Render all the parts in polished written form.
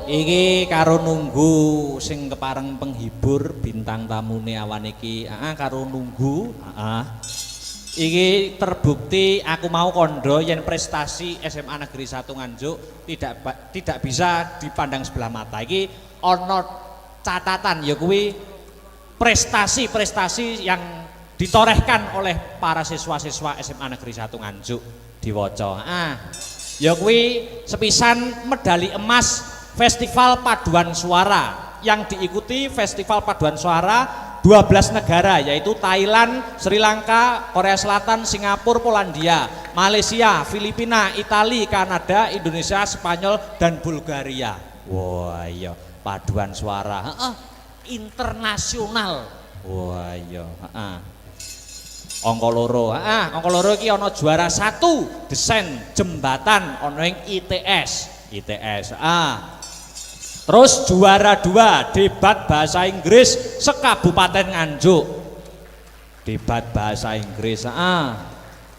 Iki karo nunggu sing kepareng penghibur bintang tamune awan iki. Karo nunggu, Iki terbukti aku mau kondo yen prestasi SMA Negeri 1 Nganjuk tidak bisa dipandang sebelah mata. Iki ana catatan ya kuwi prestasi-prestasi yang ditorehkan oleh para siswa-siswa SMA Negeri 1 Nganjuk diwaca. Ya kuwi sepisan medali emas Festival Paduan Suara yang diikuti Festival Paduan Suara 12 negara yaitu Thailand, Sri Lanka, Korea Selatan, Singapura, Polandia, Malaysia, Filipina, Italia, Kanada, Indonesia, Spanyol dan Bulgaria. Wah iya paduan suara internasional. Wah iya angka loro iki ana juara 1 desain jembatan ana ing ITS. Terus juara 2 debat bahasa Inggris sekabupaten Nganjuk. Debat bahasa Inggris.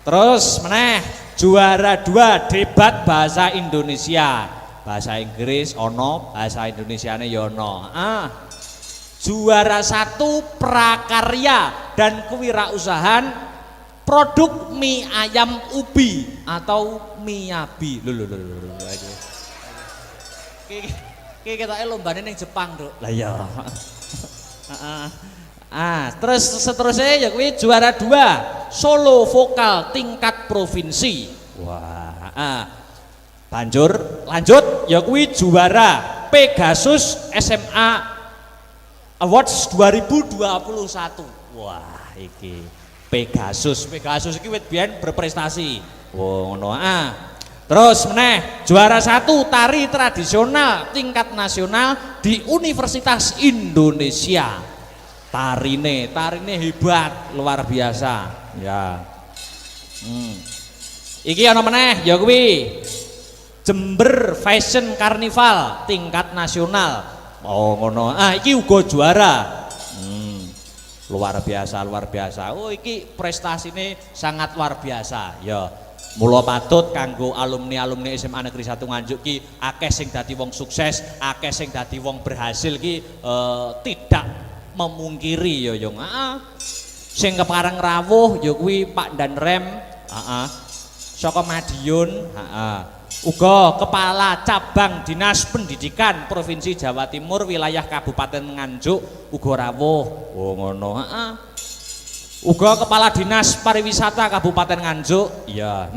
Terus meneh juara 2 debat bahasa Indonesia. Bahasa Inggris ono, bahasa Indonesiane ya ono. Juara 1 prakarya dan kewirausahaan produk mie ayam ubi atau miyabi. Kita lombane ning Jepang, Duk. Lah iya. Terus seterusnya ya kuwi juara 2 solo vokal tingkat provinsi. Wah. Lanjut ya kuwi juara Pegasus SMA Awards 2021. Wah, iki Pegasus iki wit biyen berprestasi. Ngono. Terus meneh juara 1 tari tradisional tingkat nasional di Universitas Indonesia. Tarine hebat luar biasa ya. Iki ana meneh ya kuwi Jember Fashion Carnival tingkat nasional. Ngono. Iki uga juara. Luar biasa. Oh iki prestasine sangat luar biasa ya. Mula patut kanggo alumni SMA Negeri 1 Nganjuk ki akeh sing dadi wong sukses, akeh sing dadi wong berhasil ki tidak memungkiri ya Yung. Sing kepareng rawuh ya kuwi Pak Danrem, saka Madiun, uga Kepala Cabang Dinas Pendidikan Provinsi Jawa Timur wilayah Kabupaten Nganjuk uga rawuh. Ngono. Uga Kepala Dinas Pariwisata Kabupaten Nganjuk, iya.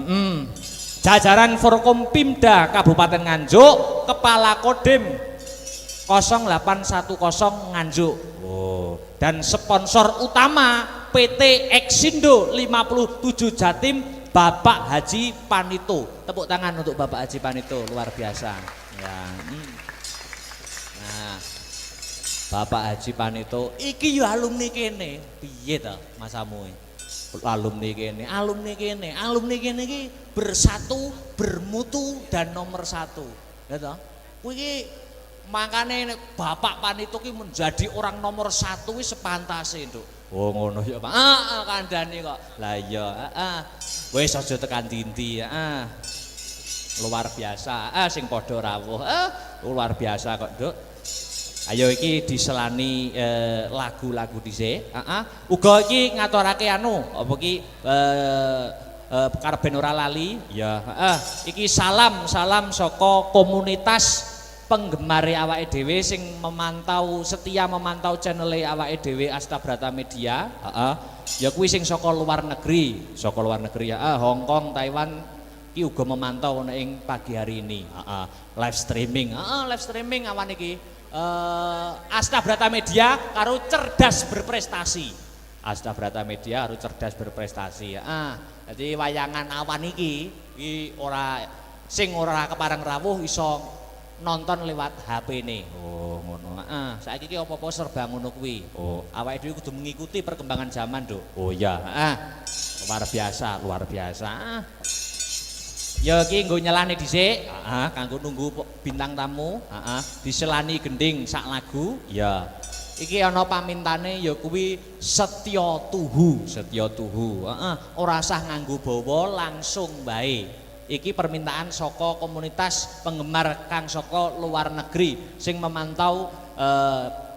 Jajaran Forkompimda Kabupaten Nganjuk, Kepala Kodim 0810 Nganjuk. Dan sponsor utama PT Exindo 57 Jatim, Bapak Haji Panito. Tepuk tangan untuk Bapak Haji Panito, luar biasa. Ya. Bapak Haji Panito iki yo alumni kene. Piye to masamu? Alumni kene iki bersatu, bermutu dan nomor 1. Ya toh? Kuwi iki makane Bapak Panito ki menjadi orang nomor 1 wis sepantase, Nduk. Ngono ya, Pak. Kandhane kok. Lah iya, wis aja tekan dinti, Luar biasa. Sing padha rawuh. Luar biasa kok, Nduk. Ayo iki diselani lagu-lagu dhisik. Uga iki ngaturake apa ki karben ora lali ya. Iki salam saka komunitas penggemar awake dhewe sing setia memantau channel awake dhewe Astabrata Media. Ya kuwi sing saka luar negeri ya. Hong Kong, Taiwan, ki uga memantau ing pagi hari ini. Live streaming. Live streaming awan iki. Asta Brata Media karo cerdas berprestasi. Asta Brata Media karo cerdas berprestasi. Jadi wayangan awan iki ora sing ora kepareng rawuh iso nonton lewat HP ini. Oh ngono. Saiki iki apa-apa serba ngono kuwi. Oh, awake dhewe kudu mengikuti perkembangan zaman, Nduk. Oh iya, luar biasa, luar biasa. Ya iki nggo nyelane dhisik, kanggo nunggu bintang tamu, diselani gending sak lagu. Ya. Iki ana pamintane ya kuwi setya tuhu, setya tuhu. Ora usah nganggo bawa langsung bae. Iki permintaan saka komunitas penggemar kang saka luar negeri sing memantau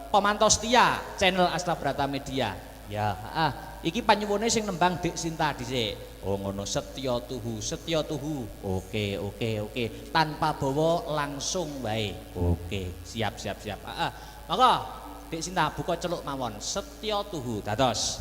pemantau setia channel Asta Brata Media. Ya, iki panyuwune sing nembang Dik Sinta dhisik. Oh ngono, setya tuhu, setya tuhu. Oke. Tanpa bawa langsung bae. Oke, siap. Monggo Dik Sinta buka celuk mawon. Setya tuhu dados.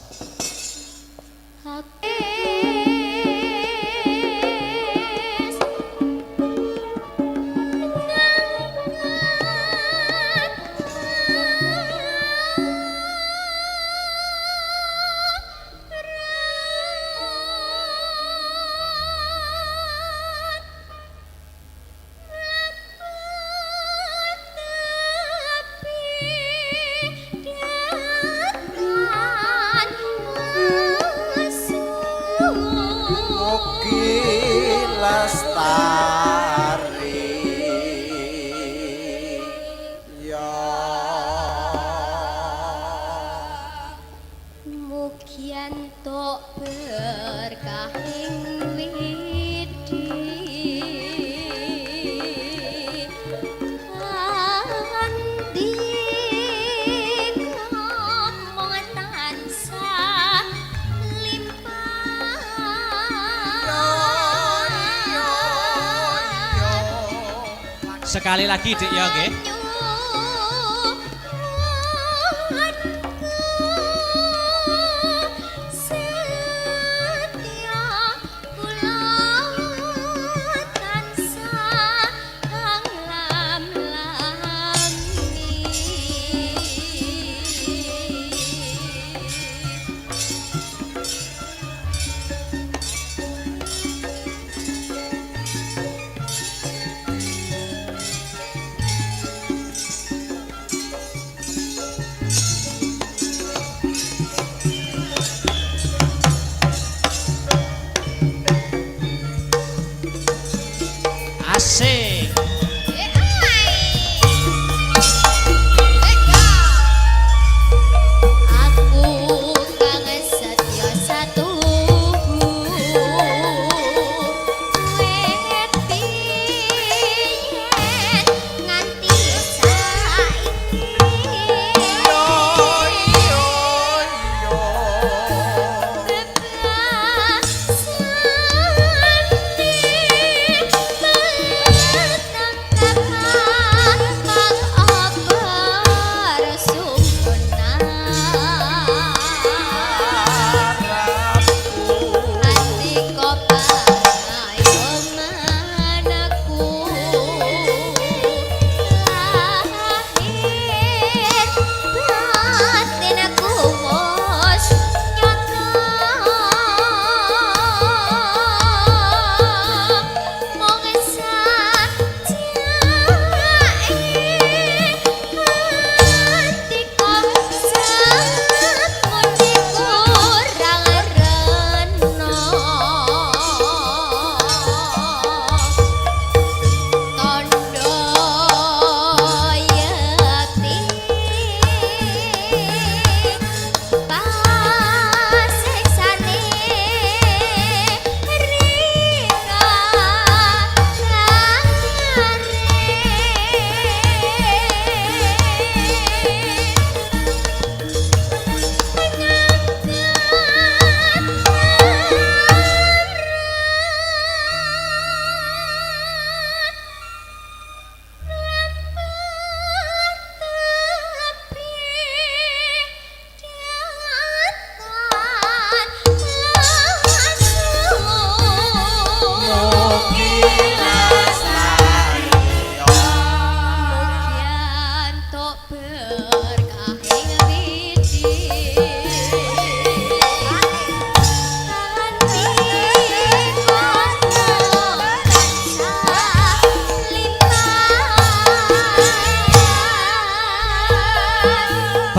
Sekali lagi Dik ya nggih. Asik.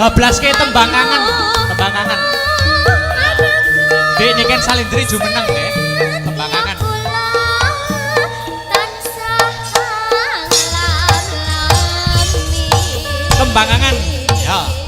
bablaske tembang kangen. Tembang kangen. Dek nyiken salindri jumeneng deh. Tembang kangen. Tembang kangen. Ya.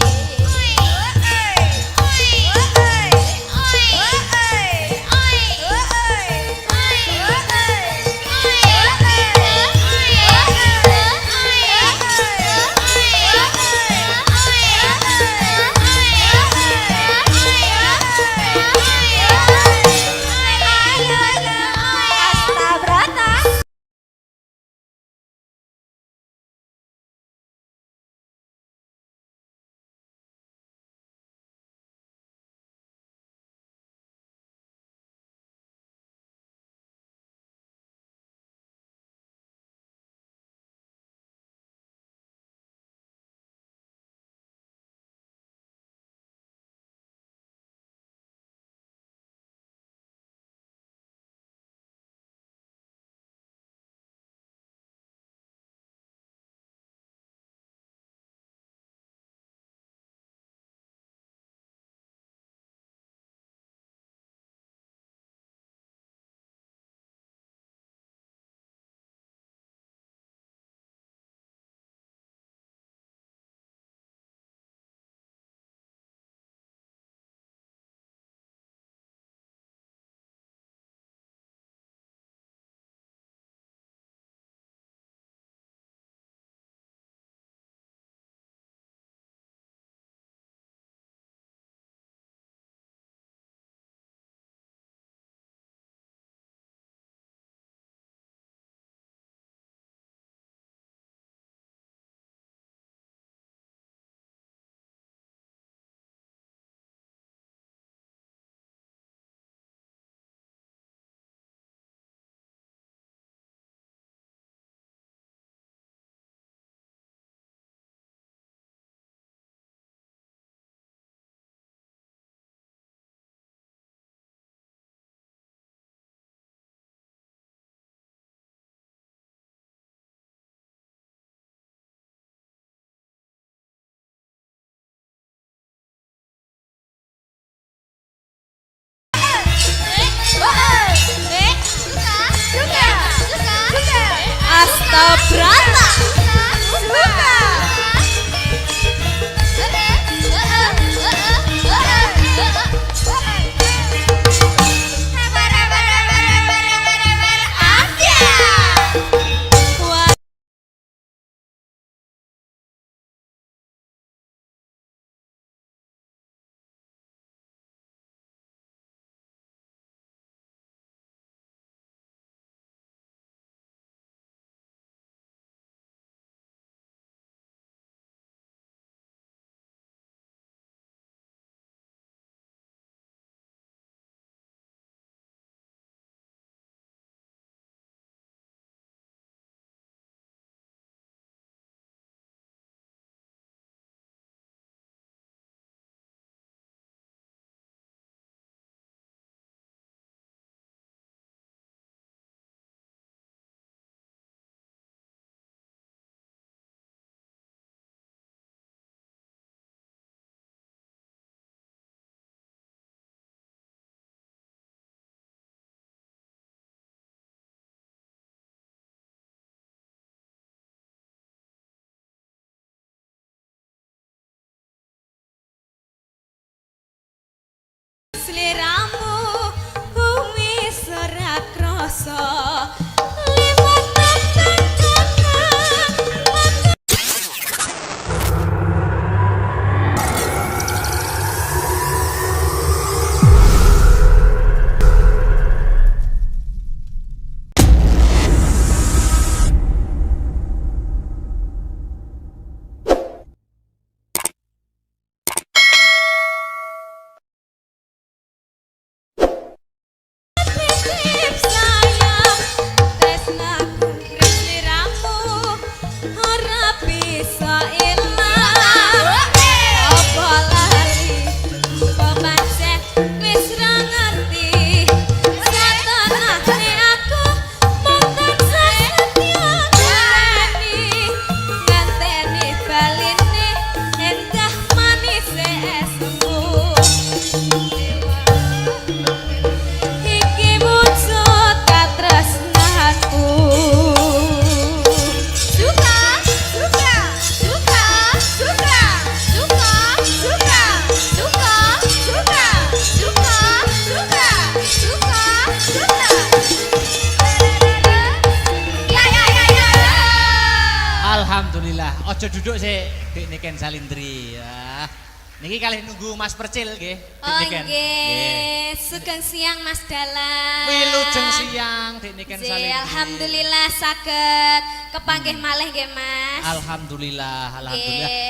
ojo duduk sih, Dik Niken Salindri. Ya. Niki kalih nunggu Mas Percil nggih. Oh nggih, sugeng siang Mas Dalang. Wilujeng siang Dik Niken Salindri. Alhamdulillah saged kepanggih malih nggih Mas. Alhamdulillah.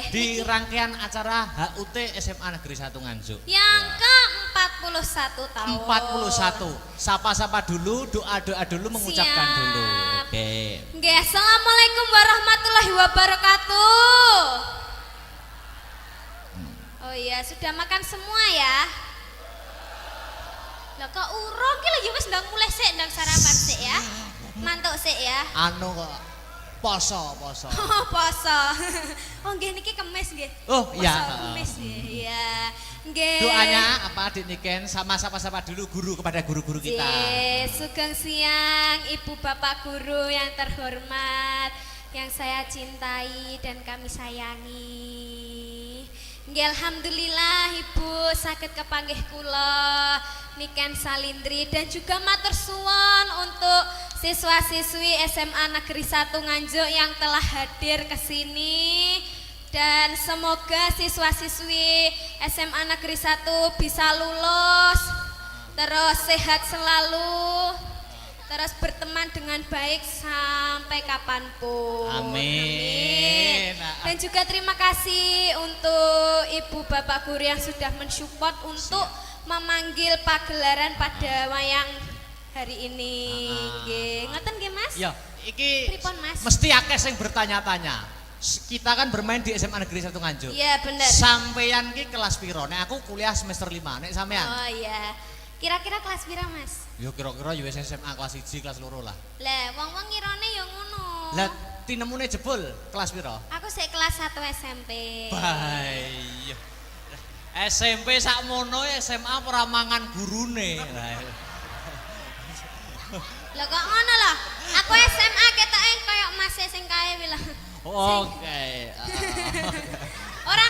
Di rangkaian acara HUT SMA Negeri 1 Nganjuk. Yang ke-41 tahun. 41. Sapa-sapa dulu, doa-doa dulu, mengucapkan dulu. Oke. Nggih, Assalamualaikum warahmatullahi wabarakatuh. Oh iya, sudah makan semua ya? Lah kok urung ki lagi wis ndang mulai sik ndang sarapan sik ya. Mantuk sik ya. Anu kok poso. Oh, poso. Oh nggih niki kemis nggih. Oh iya. Kemis nggih. Iya. Nggih. Doanya apa Dik Niken sama sapa-sapa dulu guru kepada guru-guru kita. Sugeng siang Ibu Bapak guru yang terhormat, yang saya cintai dan kami sayangi. Nggih alhamdulillah Ibu saged kepanggih kula Niken Salindri dan juga matur suwun untuk siswa-siswi SMA Negeri 1 Nganjuk yang telah hadir ke sini. Dan semoga siswa-siswi SMA Negeri 1 bisa lulus, terus sehat selalu, terus berteman dengan baik sampai kapanpun. Amin. Dan juga terima kasih untuk Ibu Bapak Guru yang sudah mensupport untuk memanggil pagelaran pada wayang hari ini. Nggih, ngoten nggih Mas? Ya, iki Pripun, Mas? mesti akeh sing bertanya-tanya. Kita kan bermain di SMA Negeri 1 Nganjuk. Iya, bener. Sampeyan ki kelas piro? Nek aku kuliah semester 5, nek sampean? Oh iya. Kira-kira kelas pira Mas? Yo kira-kira yo SMA kelas 1, kelas 2 lah. Lah, wong-wong ngirone ya ngono. Lah tinemune jebul kelas piro? Aku sik kelas 1 SMP. Baik. SMP sakmono SMA ora mangan gurune. Lah kok ngono lho? Aku SMA ketoke koyo Mas sing kae wi lho. Oke. Ora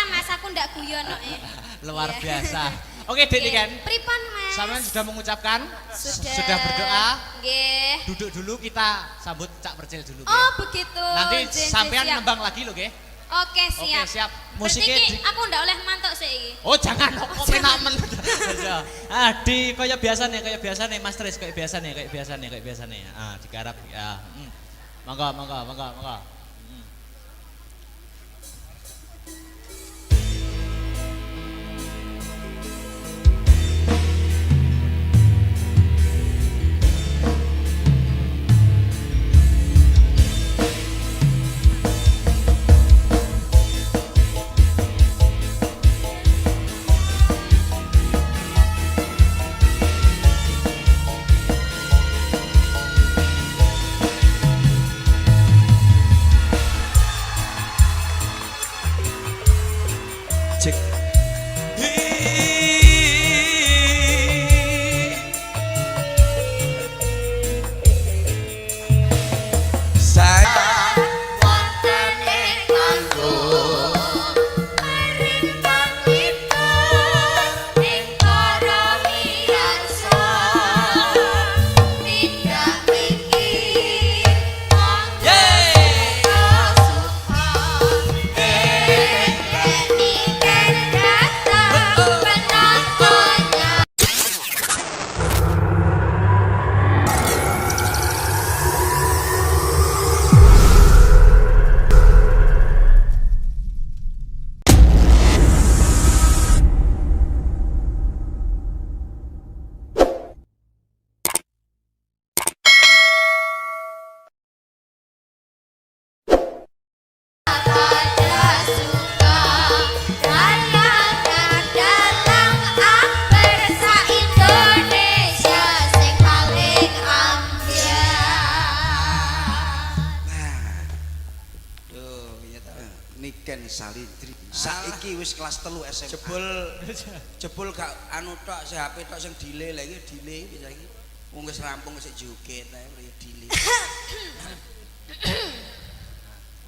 Mas, aku ndak guyon kok. Luar biasa. Oke, Dik Niken. Pripun Mas? Sampean sudah mengucapkan? Sudah berdoa? Nggih. Duduk dulu kita sambut Cak Percil dulu. Oh, begitu. Nanti Jen, sampean siap. nembang lagi lho, nggih. Oke, siap. Oke, siap. Musiknya Musiknya aku ndak oleh mantuk sik iki. Oh, jangan kok penak men. Di kayak biasa nih Mas Tris, kayak biasa nih. Ah, digarap ya. Monggo. Cek. Saya Wonten ing kanggo maringkan kita ing para miyarsa tidak mikir monggo suka Niken datang penontonnya. Pada suka layangan dalang amper sa Indonesia sing paling ambyar. Duh, ya ta. Niken Salindri. Saiki wis kelas 3 SMA. Jebul gak anu tok, si HP tok sing delay lagi delay bisa iki. Wong wis rampung sik joget ae ya delay.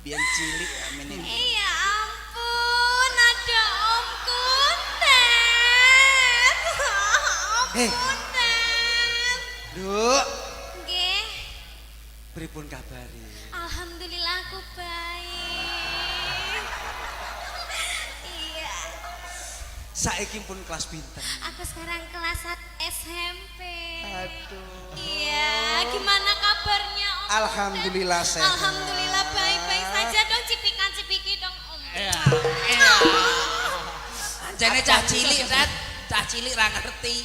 Biyen cilik ya meneh. Iya ampun, ada Om Kuntet. Om Eh. Kuntet. Duh, Nggih, pripun kabare? alhamdulillah aku baik. Saiki pun kelas pinten? Aku sekarang kelas 1 SMP. Aduh. Iya, gimana kabarnya Om? Alhamdulillah sehat. Alhamdulillah baik-baik saja dong, cipikan-cipiki dong Om. Iya. Jane cah cilik, Rat. Cah cilik ra ngerti.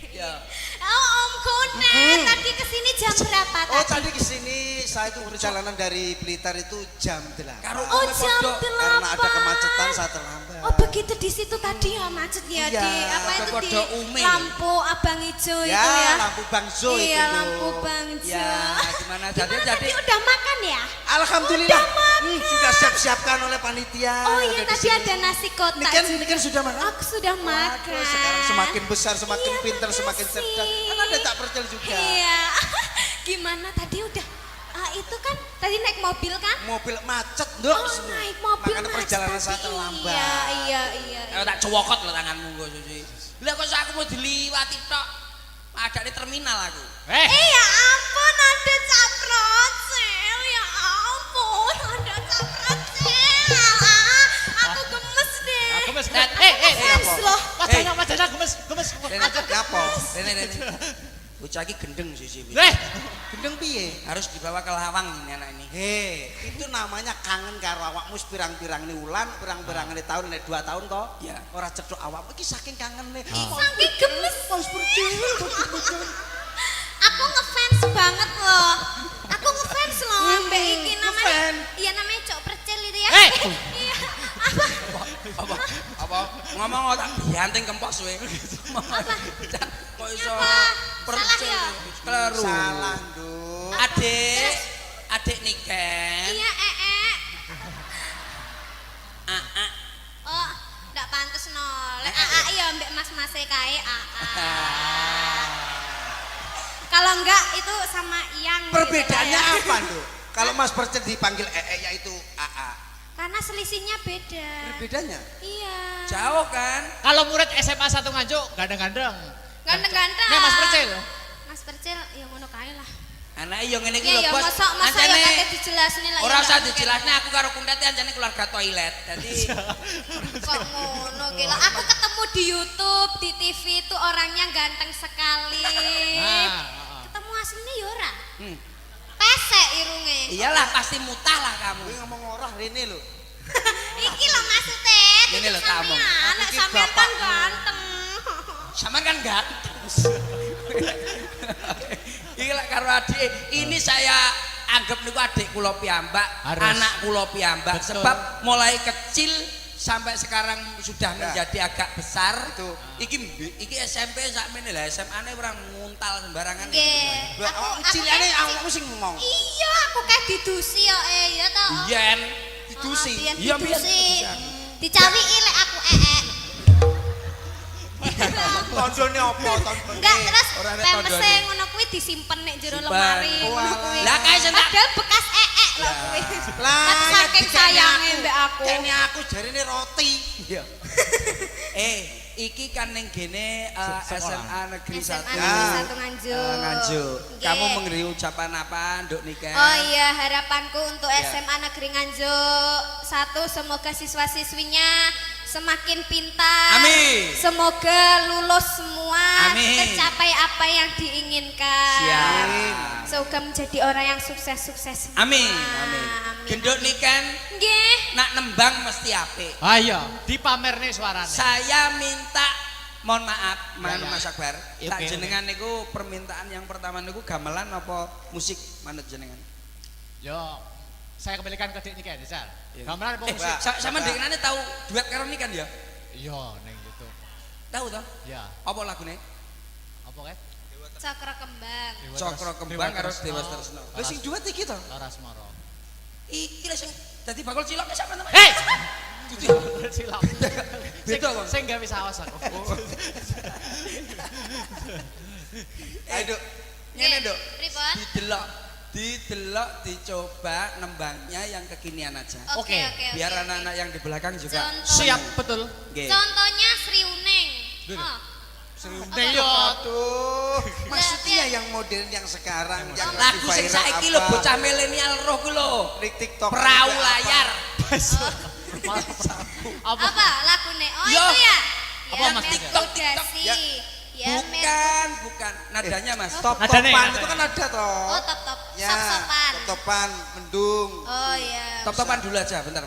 Ya. Oh Om Kunet, tadi kesini jam berapa Oh tadi? tadi kesini saya itu perjalanan dari Blitar itu jam 8 Karo Oh jam 8. karena ada kemacetan saya terlambat. Oh begitu di situ tadi ya macet ya Iya, di apa itu di podo Umi. lampu abang hijau Ya, itu ya. lampu Bangzo itu. Iya lampu bangjo. Ya, gimana Gimana jadi tadi udah makan ya? Alhamdulillah Udah makan. sudah siap-siapkan oleh panitia. Oh iya Udah tadi di sini. ada nasi kotak. Ini kan sudah makan. Aku sudah makan. Waduh, sekarang semakin besar, semakin Iya, pintar, semakin makasih. cerdas. Kan ada tak percel juga. Iya. Gimana tadi udah itu kan tadi naik mobil kan? Mobil macet, Nduk. Oh naik mobil Makanya macet perjalanan saya tadi. terlambat. Iya. tak cowokot lho tanganmu kok Susi. Lah kok aku mau diliwati tok. Ada di terminal aku. Ya ampun ada caprocel. Ya ampun ada caprocel. Aku gemes deh. Aku mes. Gemes loh. Wajahnya gemes. Ngapo? Rene. Bocah iki gendeng Susi. Gendeng piye? Harus dibawa ke Lawang ini anak ini. Itu namanya kangen karo awakmu pirang-pirang ni wulan, pirang-pirang ni tahun, nek 2 tahun toh. Ya. Ora cedhok awakmu iki saking kangen nih. Saking gemes. Mau seperti Aku ngefans banget loh. Aku ngefans loh Mbak iki namanya. Ngefans? Iya namanya Cok Percil itu ya. Eh. Iya. Apa? Ngomong tak dianting kempos kowe. Kok iso Salah ya? Kleru. salah, Nduk. Adik Niken. Iya Aa. Oh, ndak pantes no. Lek AA ya mbek mas-mase kae AA. Kalau enggak itu sama Iyang. gitu Perbedaannya kayak. apa, Nduk? Kalau Mas Percel dipanggil yaitu AA. Karena selisihnya beda. Bedanya? Iya. Jauh kan? Kalau murid SMA 1 Nganjuk gandeng-gandeng. Ganteng-ganteng. Nih Mas Percil. Mas Percil ya ngono kae lah. Anak yo ngene iki Iya lho, ya Bos. masa ya kate dijelasin lah. Ora ya, usah ndak dijelasne aku karo Kuntet anjane keluarga toilet. Dadi Kok ngono gila. Aku ketemu di YouTube, di TV itu orangnya ganteng sekali. Ketemu aslinya ya ora. Pesek irunge. iyalah pasti mutah lah kamu. Kuwi ngomong ora rene lho. Iki lho maksudnya. Ini lho kamu. Anak Aku ki sampean kan bapakmu. ganteng. Sama kan ganteng. Iki lek karo adik ini saya anggap niku adik kula piyambak, Harus. anak kula piyambak Betul. sebab mulai kecil sampai sekarang sudah Ya. menjadi agak besar. Itu. Iki SMP sakmene lah, SMA-ne ora nguntal sembarangan. Nggih. Awakmu cilikane awakmu sing ngomong. Iya, aku kayak didusi ya ya toh. Yen Didusi. Biyen Iya, biyen didusi. didusi. Dicawiki lek aku Tondone apa tondone? Enggak terus Ora nek pempese tondone. ngono kuwi disimpen nek jero Simpen. lemari ngono kuwi. Lah kae sing tak Padahal bekas lho kuwi. Lah Kan saking dikene sayange aku. mbek aku. Kene aku jarine roti. Iya. Iki kan ning gene SMA Negeri 1. SMA Ya. Negeri 1 Nganjuk. Nganjuk. Nggih. Kamu memberi ucapan apa, Nduk Niken? Oh iya, harapanku untuk Ya. SMA Negeri Nganjuk 1 semoga siswa-siswinya semakin pintar. Amin. Semoga lulus semua, Amin. tercapai apa yang diinginkan. Siap. Semoga menjadi orang yang sukses-sukses. semua. Amin. Amin. Gendut Niken Nggih. nak nembang mesti apik. Ayo, dipamerne suarane. Saya minta mohon maaf, Ya. Mas Akbar. Oke, Tak oke. jenengan niku permintaan yang pertama niku gamelan apa musik manut jenengan? Yo, saya kembalikan ke Dik Niken, Sal. Iya. Gamelan apa musik? Mbak. Sama denganane tahu duet karo Niken ya? Iya, ning gitu. Tahu toh? Ya, Apa lagune? apa kae? Cakra kembang. Cokro Kembang karo Dewa Tresno. Lha sing duet iki to? Laras Moro. Iki lho sing dadi bakul cilok sampean teman. Hei! Silap. Beda kok. Sing gawe saos aku. Ayo, Duk. Ngene, Duk. Pripun? Didelok, dicoba nembangnya yang kekinian aja. Oke, Oke, oke. Biar oke, anak-anak yang di belakang juga Contoh. Siap betul. Nggih. Contohnya Sri Uneng. Dulu. Oh. Nih yo. Aduh, maksudnya yang modern yang sekarang yang lagi Lagu sing viral saiki apa? lho bocah milenial roh ku lho. Di TikTok Perahu juga apa? layar. Apa lagune? Oh Yo. itu ya. Apa, Ya Mas? Merkudasi. Ya. Ya Bukan nadanya Mas. Top-topan Nadanya. itu kan ada toh. Oh top-top. Ya, Sop-sopan. top-topan, mendung. Oh iya. Top-topan dulu aja, bentar.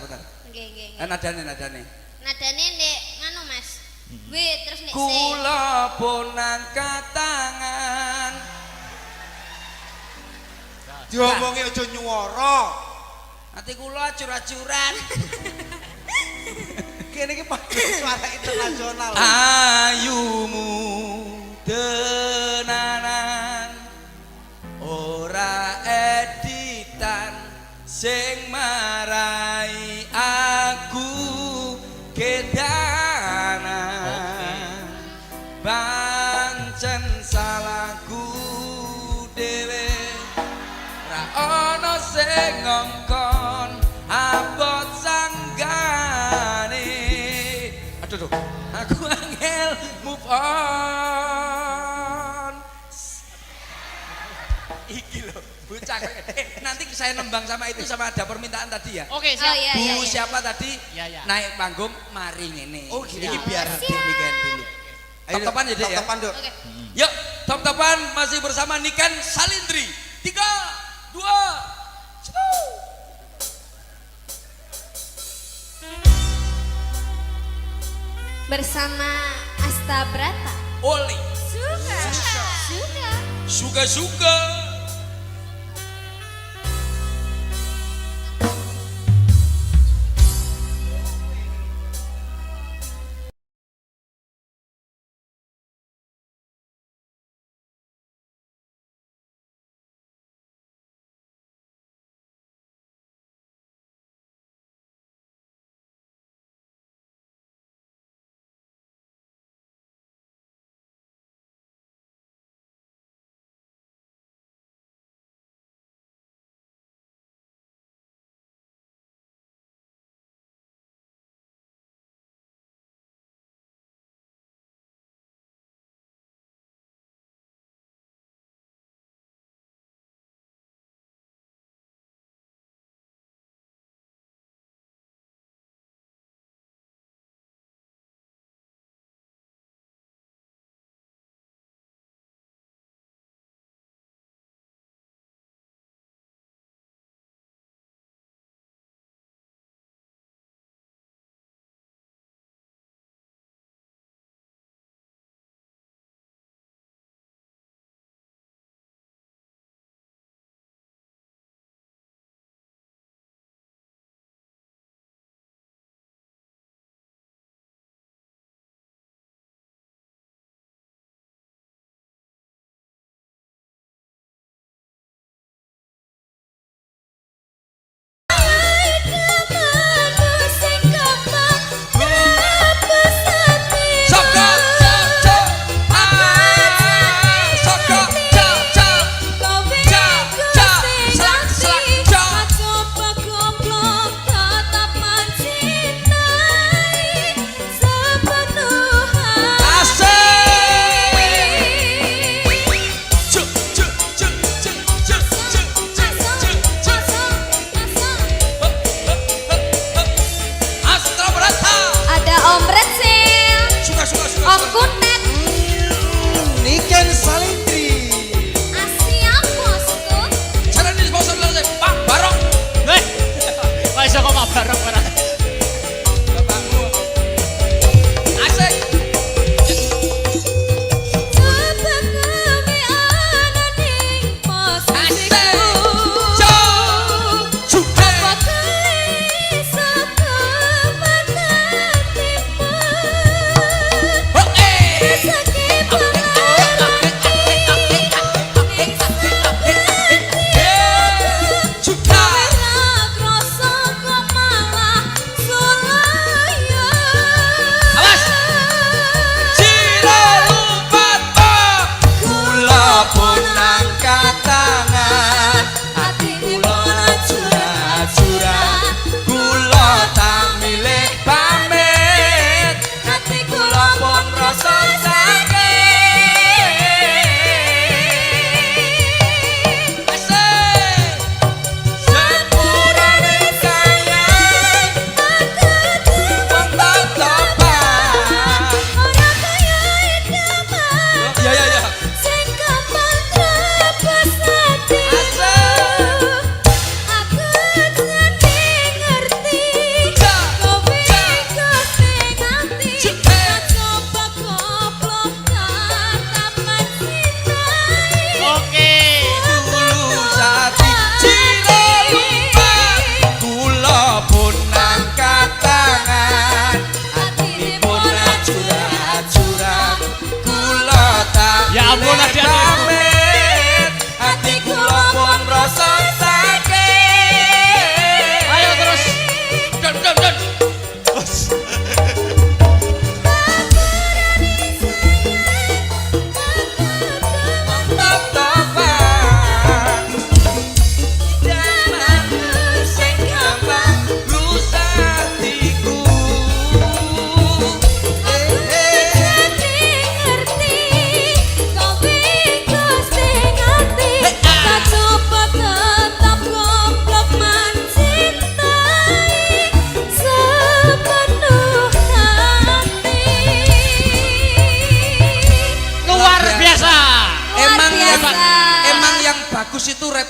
Nggih nggih. Nadane. Nadane ndek nganu Mas. W terus nek C. Kula pun angkat tangan. Diomongi aja nyuwara. Ati kula acur-acuran. Kene iki padha suara internasional. Ayumu tenanan ora editan sing marai aku kedanan pancen salahku dhewe ra ono sing ngongkon abot sanggane aduh aku angel move on iki lho bocah nanti saya nembang sama itu sama ada permintaan tadi ya Oke, Oh siap. iya Bu iya. iya. siapa tadi Ya, ya. naik panggung mari ngene Oh, gitu. ini biar demikian dulu top-topan ya Dek, ya Top-topan, Dok. Oke. yuk top-topan masih bersama Niken Salindri 3, 2, 1 Bersama Asta Brata. Oli Suka. suka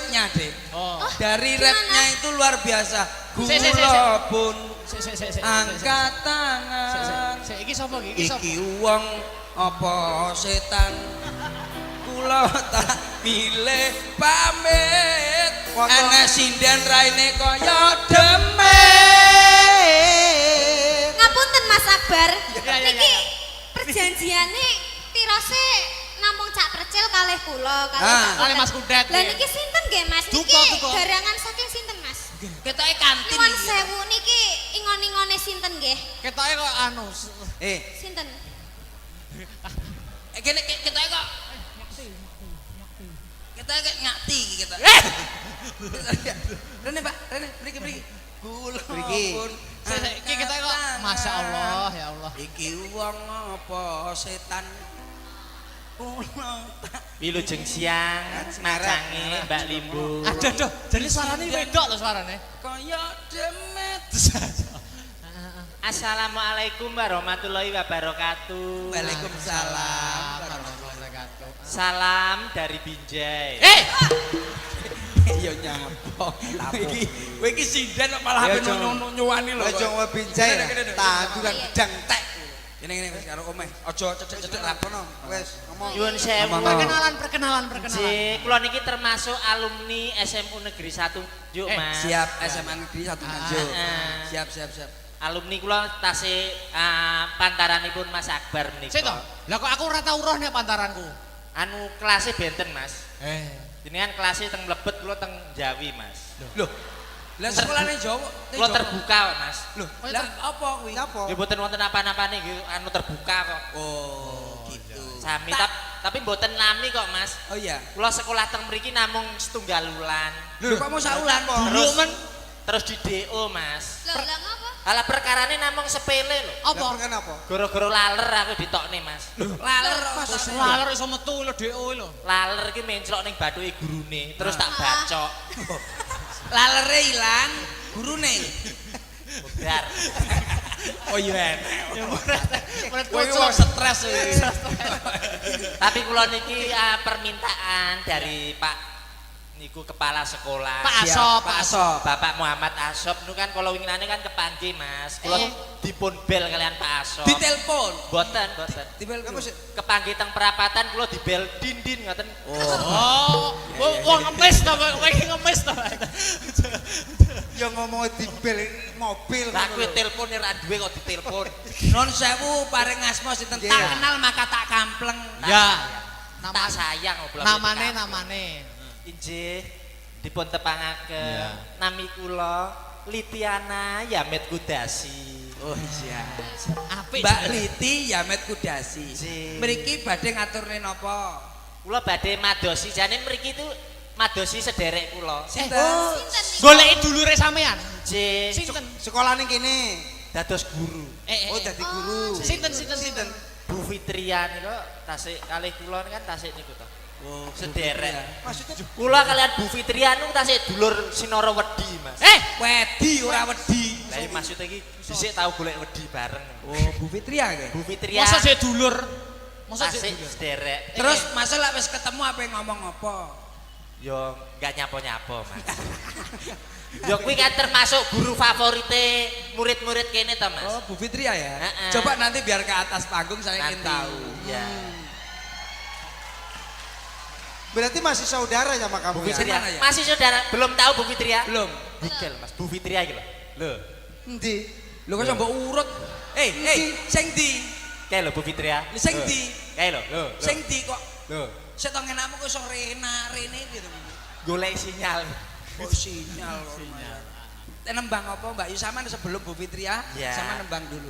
rapnya, Dek. Oh. Dari rapnya itu luar biasa. Sik. Kula pun Sik. angkat tangan. Sik, iki sapa iki? Iki sapa? Iki wong apa setan? Kula tak milih pamit. Ana sinden raine kaya demit. Ngapunten Mas Akbar. Ya. Niki perjanjiane tirose namung Cak Percil kalih kula Kalih Mas Kudet. Lah niki sinten nggih Mas? Niki Duka. garangan saking sinten Mas? Ketoke kantin. Nyuwun sewu niki ingon-ingone sinten nggih? Ketoke kok anu. Sinten? Kene ketoke kok kita ngati kita. Rene Pak, Rene mriki. Kula pun. Iki kita kok Masya Allah ya Allah. Iki wong apa setan? Kula tak Wilujeng siang, macange Mbak Limbu. Aduh, jadi suarane wedok lho suarane. kaya demit. Assalamualaikum warahmatullahi wabarakatuh. Waalaikumsalam. Salam dari Binjai. Ya nyapo. Kowe iki sinden kok malah ape nyuwani lho. Aja ngomong binjai. Tanduran gedang tek. Ngene wis karo omeh. Aja cecek-cecek lapono. Wes ngomong. Nyuwun sewu. Perkenalan. Ji, kula niki termasuk alumni SMU Negeri 1 Juk, Mas. Siap SMA Negeri 1 Nganjuk. Siap. Alumni kula tasih pantaranipun Mas Akbar menika. Sik to. Lah kok aku ora tau roh nek pantaranku. Anu kelasnya benten, Mas. Jenengan kelasnya teng mlebet kula teng Jawi, Mas. Loh. Lah sekolahane Jawa. Kula terbuka kok, Mas. Loh, lah apa kuwi? Apa? Nggih mboten wonten apa-apane nggih anu terbuka kok. Oh, gitu. Sami tapi mboten nami kok, Mas. Oh iya. Kula sekolah teng mriki namung setunggal wulan. Loh, kok mau saulan? Terus di DO, Mas. Lho, lah ngapa? Alah perkarane namung sepele lho. Apa? Kenapa? Gara-gara laler aku ditokne, Mas. Laler Laler iso metu lho DO lho. Laler iki menclok ning bathuke gurune, terus tak bacok. lalere ilang, gurune. Budar. Oh iya. Menurut Kowe wong stres. Tapi kula niki permintaan dari Pak niku kepala sekolah. Pak Asop. Bapak Muhammad Asop niku kan kalau winginane kan kepanggih, Mas. Kula dipun bel kalian Pak Asop. Ditelepon. Boten. Dibel kamu sih. Kepanggih teng perapatan kula dibel dindin ngoten. Oh, wong ngemis to, kowe iki ngemis to. Ya ngomong di bel mobil. Lah kuwi telepone ra duwe kok ditelepon. Non sewu paring asma sinten tak kenal maka tak kampleng. Ya. Tak sayang oblong. Namane. Injih dipun tepangaken nami kula Litiana Yamet Kudasi. Oh iya. Apik. Mbak Liti Yamet Kudasi. Ji. Mriki badhe ngaturne napa? Kula badhe madosi jane mriki itu madosi sederek kula. Sinten? Sinten niku? Goleki dulure sampean. Nggih, Sinten? Sekolah ning kene. dados guru. Oh, dadi guru. Sinten? Bu Fitria niku tasik kalih kula kan tasik niku to. Oh, Sederek. Maksudnya Kula kalian Bu Fitria niku tasik dulur Sinara Wedi, Mas. wedi ora wedi. Lah maksud iki dhisik tau golek wedi bareng. Oh, Bu Fitria nggih. Bu Fitria Masa sik dulur? Masa tasik sik dulur? sederek. Terus masa lek wis ketemu apa ngomong apa? Yo enggak nyapo-nyapo, Mas. Yo kuwi kan termasuk guru favorite murid-murid kene to, Mas. Oh, Bu Fitria ya. Heeh. Coba nanti biar ke atas panggung saya ingin Nanti. tahu. Ya. berarti masih saudara sama kamu Bu ya? Fitria. Mana ya? Masih saudara belum tahu Bu Fitria? Belum. Google, Mas. Bu Fitria iki lho. Lho. Endi? Lho kok mbok urut. Sing ndi? Kae lho Bu Fitria. Sing ndi? Kae lho. Sing ndi kok? Lho. Sik to ngenakmu kok iso rene gitu. Golek sinyal. Oh, sinyal. Nembang apa Mbak Yu sampean sebelum Bu Fitria? Ya. Sama nembang dulu.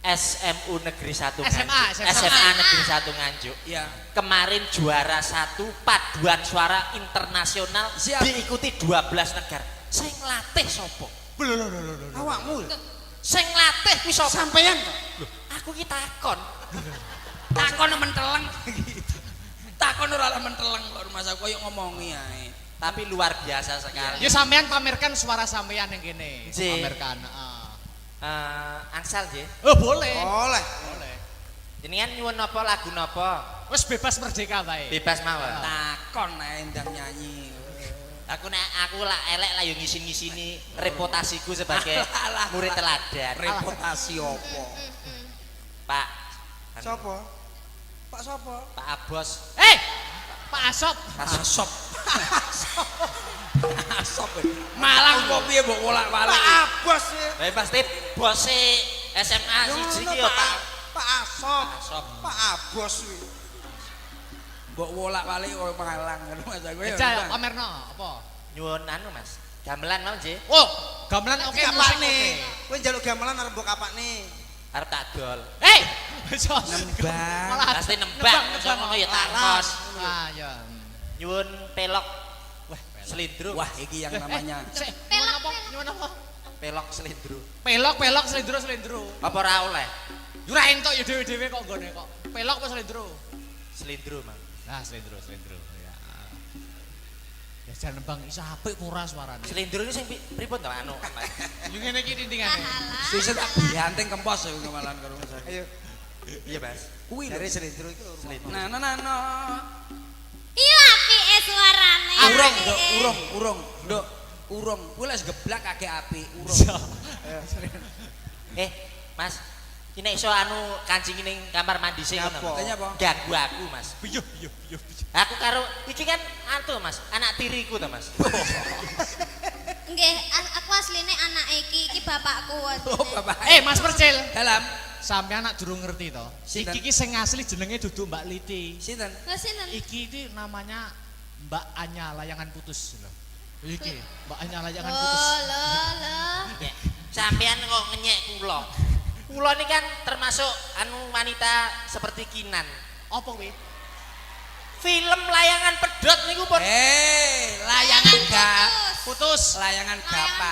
SMU Negeri 1 SMA. Nganjuk. SMA Negeri 1 Nganjuk. Ya. Kemarin juara 1 paduan suara internasional Siap. diikuti 12 negara. Sing latih sapa? Awakmu. Sing latih kuwi sapa? Sampeyan. Aku ki takon. Takon menteleng. Takon ora menteleng kok rumah saya koyo ngomongi ae. Tapi luar biasa sekali. Ya sampean pamerkan suara sampean yang kene. Ji. Pamerkan. Angsal nggih. Oh, boleh. Oleh. Jenengan nyuwun napa lagu napa? Wis bebas merdeka wae. Bebas mawon. Takon ae ndang nyanyi. Aku lah elek lah yo ngisin-ngisini reputasiku sebagai murid teladan. Reputasi opo? Pak. Sopo? Pak sopo? Pak Abos. Pak Asop. Asop. Asop. Malang kok piye mbok wolak-walik? Pak Abos ya. Pasti bose SMA siji ki yo Pak Asop. Asop. Pak Abos kuwi. Mbok wolak-walik kok Malang kan Mas aku ya. Eja pamerno apa? Nyuwun anu Mas. Gamelan mau nggih. Oh, gamelan oke musik Kapakne. oke. Kowe njaluk gamelan arep mbok kapakne. Arep tak dol. Nembang. Malah Pasti nembang iso ngono ya takos. Ah ya. Nyuwun pelok. Wah, selindro. Wah, iki yang namanya Pelok apa? Nyuwun apa? Pelok selindro. Pelok selindro. Apa ora oleh? Ora entuk ya dhewe-dhewe kok nggone kok. Pelok apa selindro? Selindro, Mang. Nah, selindro ya. Ya jan nembang iso apik ora suarane. Selindro ini sing pripun to anu? Yo ngene iki tintingane. susah tak dihanting kempos ya kemalan karo Mas aku. Ayo. Iya, Mas. Kuwi lho. Dari selindro itu Selindro. Nah. Iya apike suarane. Urung, apike. Nduk, urung. Nduk, urung. Kuwi les geblak kakek apik, urung. Mas, ini iso anu kancing ning kamar mandi sing ngono. Nyapa? Tanya apa? Ganggu aku, Mas. Iya. Aku karo iki kan antu, Mas, anak tiriku to, Mas. Nggih, aku asline anak iki bapakku. Oh, Bapak. Mas Percil. Dalam Sampeyan anak durung ngerti to. Sinten? Iki sing asli jenenge duduk Mbak Liti. sinten? Lah sinten? Iki iki namanya Mbak Anya layangan putus lho. Iki Mbak Anya layangan putus. Loh. Ya, sampean kok ngenyek kula. Kula ini kan termasuk anu wanita seperti Kinan. Apa kuwi? Film Layangan Pedhot niku pun Layangan Putus. Putus. layangan gapang.